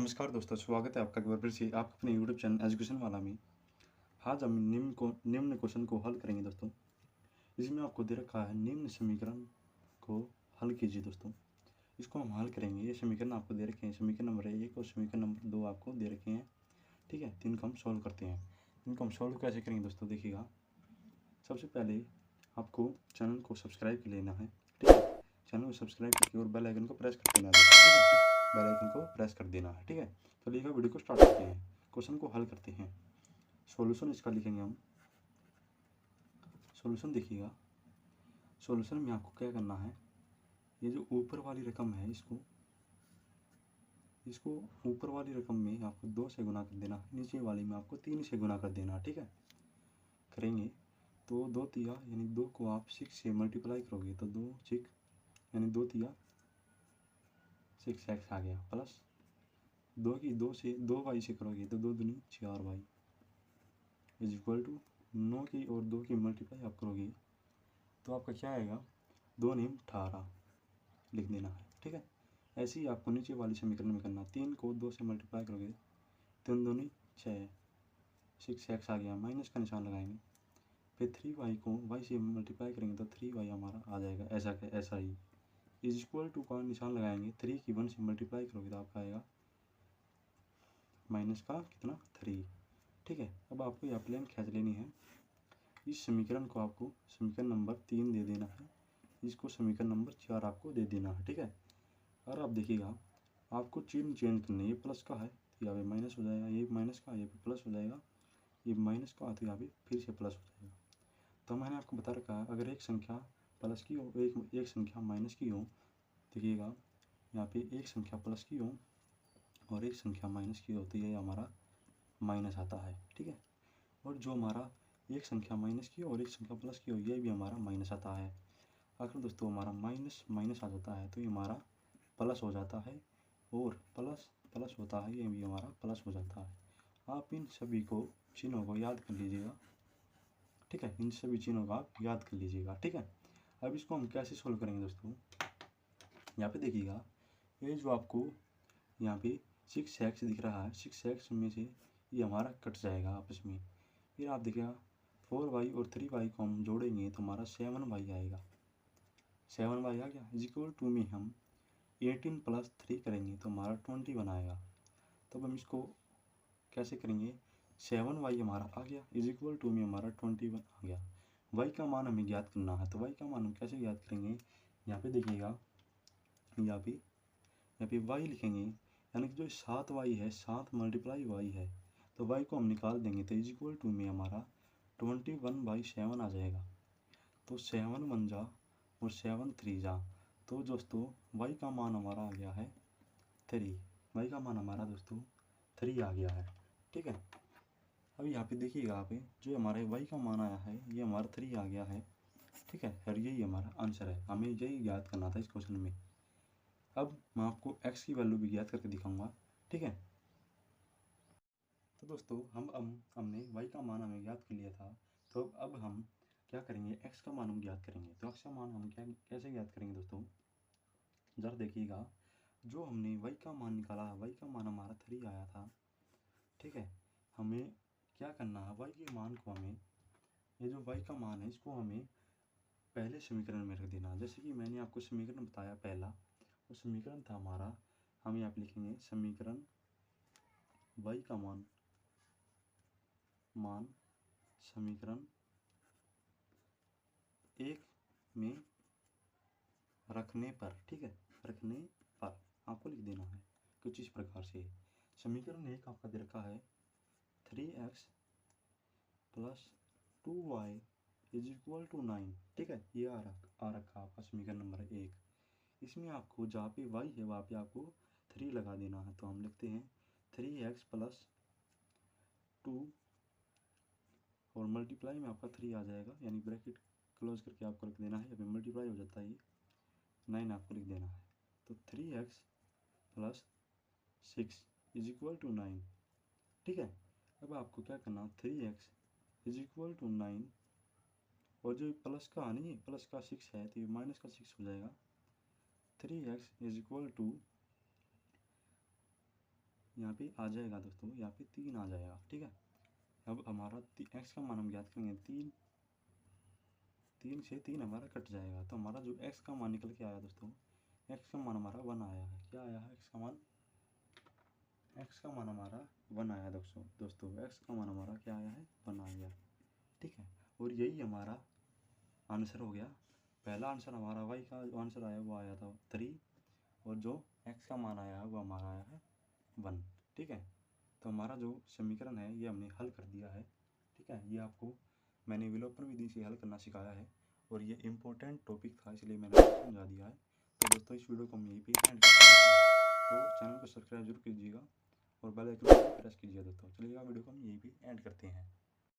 नमस्कार दोस्तों, स्वागत है आपका एक बार फिर से आपके अपने यूट्यूब चैनल एजुकेशन वाला में। आज हम निम्न क्वेश्चन को हल करेंगे दोस्तों। इसमें आपको दे रखा है निम्न समीकरण को हल कीजिए दोस्तों। इसको हम हल करेंगे। ये समीकरण आपको दे रखे हैं, समीकरण नंबर 1 और समीकरण नंबर 2 आपको दे रखे हैं। ठीक है, तो इनको हम सॉल्व करते हैं। इनको हम सॉल्व कैसे करेंगे दोस्तों, देखिएगा। सबसे पहले आपको चैनल को सब्सक्राइब कर लेना है। ठीक है, चैनल को सब्सक्राइब करके और बेल आइकन को प्रेस कर देना है दोस्तों। ठीक है, बेल आइकन को प्रेस कर देना है। ठीक है, तो लिखा वीडियो को स्टार्ट करते हैं, क्वेश्चन को हल करते हैं। सॉल्यूशन इसका लिखेंगे हम। सॉल्यूशन देखिएगा। सॉल्यूशन में आपको क्या करना है, ये जो ऊपर वाली रकम है इसको ऊपर वाली रकम में आपको 2 से गुना कर देना है, नीचे वाली में आपको 3 से गुना कर देना है। ठीक है, करेंगे तो 2 तिया यानी 2 को आप 6 से मल्टीप्लाई करोगे तो 2 6 यानी 2 तिया 6x आ गया, प्लस 2 की 2 से 2y से करोगे तो 2 दूनी 4y इज इक्वल टू 9 की और 2 की मल्टीप्लाई आप करोगे तो आपका क्या आएगा, 2 नीम 18 लिख देना है। ठीक है, ऐसे ही आपको नीचे वाली समीकरण में करना। 3 को 2 से मल्टीप्लाई करोगे 3 दूनी 6 6x आ गया, माइनस का निशान लगाएंगे। फिर 3y को y से मल्टीप्लाई करेंगे तो 3y हमारा आ जाएगा, ऐसा ही इज इक्वल टू का निशान लगाएंगे। 3 की 1 से मल्टीप्लाई करोगे तो आपका आएगा माइनस का कितना 3। ठीक है, अब आपको यह प्लेन खींच लेनी है। इस समीकरण को आपको समीकरण नंबर 3 दे देना है, इसको समीकरण नंबर 4 आपको दे देना है। ठीक है, और आप देखिएगा आपको चिन्ह चेंज करना है। ये प्लस का है तो यहाँ पे माइनस हो जाएगा, ये माइनस का ये पे प्लस हो जाएगा, ये माइनस का तो यहाँ पे फिर से प्लस हो जाएगा। तो मैंने आपको बता रखा है, अगर एक संख्या प्लस की हो, एक संख्या माइनस की हो, देखिएगा यहाँ पे एक संख्या प्लस की हो और एक संख्या माइनस की हो तो ये हमारा माइनस आता है। ठीक है, और जो हमारा एक संख्या माइनस की हो और एक संख्या प्लस की हो ये भी हमारा माइनस आता है। अगर दोस्तों हमारा माइनस माइनस आ जाता है तो ये हमारा प्लस हो जाता है, और प्लस प्लस होता है ये भी हमारा प्लस हो जाता है। आप इन सभी को चिन्हों को याद कर लीजिएगा। ठीक है, इन सभी चिन्हों को आप याद कर लीजिएगा। ठीक है, अब इसको हम कैसे सोल्व करेंगे दोस्तों, यहाँ पे देखिएगा। ये जो आपको यहाँ पे 6x दिख रहा है, 6x में से ये हमारा कट जाएगा आपस में। फिर आप देखिएगा 4y और 3y को हम जोड़ेंगे तो हमारा 7y आएगा। 7y आ गया, इज इक्वल टू में हम 18 प्लस 3 करेंगे तो हमारा 21 आएगा। तब हम इसको कैसे करेंगे, 7y हमारा आ गया, इज इक्वल टू में हमारा 21 आ गया। y का मान हमें ज्ञात करना है, तो y का मान हम कैसे ज्ञात करेंगे, यहाँ पे देखिएगा, यहाँ पे y लिखेंगे, यानी कि जो 7y है 7 मल्टीप्लाई y है तो y को हम निकाल देंगे तो इज इक्वल टू में हमारा 21/7 आ जाएगा। तो 7 1 जा और 7 3 जा, तो दोस्तों y का मान हमारा आ गया है 3। y का मान हमारा दोस्तों 3 आ गया है। ठीक है, अब यहाँ पे देखिएगा, आप जो हमारे y का मान आया है ये हमारा 3 आ गया है। ठीक है, और यही हमारा आंसर है, हमें यही याद करना था इस क्वेश्चन में। अब मैं आपको x की वैल्यू भी ज्ञात करके दिखाऊंगा। ठीक है, तो दोस्तों हमने y का मान हमें ज्ञात कर लिया था, तो अब हम क्या करेंगे, x का मान हम ज्ञात करेंगे। तो x का मान हम कैसे ज्ञात करेंगे दोस्तों, जरा देखिएगा। जो हमने y का मान निकाला है, y का मान हमारा 3 आया था। ठीक है, हमें क्या करना है, y के मान को हमें, ये जो y का मान है इसको हमें पहले समीकरण में रख देना। जैसे कि मैंने आपको समीकरण बताया पहला, वो समीकरण था हमारा, हम यहाँ पे लिखेंगे समीकरण y का मान समीकरण 1 में रखने पर। ठीक है, रखने पर आपको लिख देना है कुछ इस प्रकार से। समीकरण 1 आपका दे रखा है 3x plus 2y is equal to 9। ठीक है, ये आ रखा आपका समीकरण नंबर 1। इसमें आपको जहाँ पे y है वहाँ पे आपको 3 लगा देना है। तो हम लिखते हैं 3x प्लस 2 और मल्टीप्लाई में आपका 3 आ जाएगा, यानी ब्रैकेट क्लोज करके आपको लिख देना है, अभी मल्टीप्लाई हो जाता है ये 9 आपको लिख देना है। तो 3x plus 6 is equal to 9। ठीक है, अब आपको क्या करना, 3x इज इक्वल टू 9, और जो प्लस का नहीं है, प्लस का 6 है तो ये माइनस का 6 हो जाएगा। 3x इज इक्वल टू यहाँ पे आ जाएगा दोस्तों, यहाँ पे 3 आ जाएगा। ठीक है, अब हमारा x का मान हम ज्ञात करेंगे 3 से 3 हमारा कट जाएगा, तो हमारा जो x का मान निकल के आया दोस्तों, x का मान हमारा 1 आया है। क्या आया है? x का मान हमारा 1 आया दोस्तों। x का मान हमारा क्या आया है? 1 आ गया। ठीक है, और यही हमारा आंसर हो गया। पहला आंसर हमारा y का जो आंसर आया वो आया था 3, और जो x का मान आया है वो हमारा आया है 1। ठीक है, तो हमारा जो समीकरण है ये हमने हल कर दिया है। ठीक है, ये आपको मैंने विलोपन विधि से हल करना सिखाया है, और ये इम्पोर्टेंट टॉपिक था इसलिए मैंने आपको समझा दिया है। तो दोस्तों इस वीडियो को हम यहीं पे एंड करते हैं। तो चैनल को सब्सक्राइब जरूर कीजिएगा और बेल आइकन को प्रेस कीजिएगा दोस्तों। चलिएगा, वीडियो को हम यहीं पे एंड करते हैं।